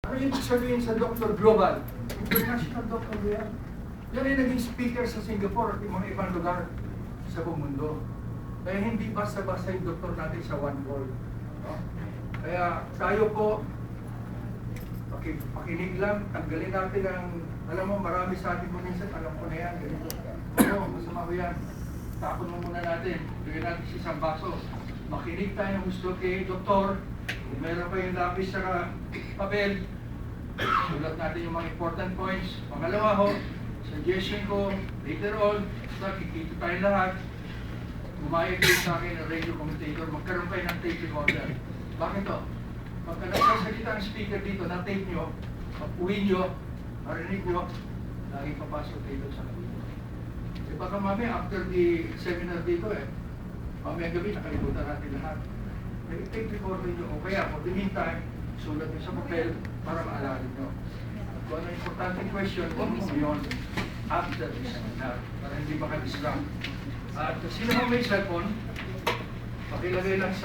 Ano yung sabihin sa Dr. Global? International Dr. yan. Yan ay naging speaker sa Singapore at yung mga ibang lugar sa buong mundo. Kaya hindi basta-basta yung doktor natin sa one world. No? Kaya tayo po, pakinig lang, tanggalin natin ang, alam mo, marami sa atin po minsan, alam ko na yan, ganito. Oo, masama ko yan. Tapon mo muna natin, bigyan natin si isang baso. Makinig tayo ng gusto kay doktor. Kung meron pa yung lapis sa papel, sulat natin yung mga important points. Pangalawa ho, suggestion ko, later on, kikita tayo lahat, umayag kayo sa akin ng radio commentator, magkaroon kayo ng tape recorder. Bakit to? Pagka nagsasalita ang speaker dito, na-tape nyo, uwi nyo, marinig nyo, lagi papasok dito sa kabila. E baka mamaya, after the seminar dito mamaya gabi, nakalimutan natin lahat. Tape recorder nyo, o kaya, for the meantime, sulat nyo sa papel para maalala nyo. Kung ano importante question, huwag mo yun after the seminar, para hindi maka-distract. At sino mo may cellphone, pakilagay lang sa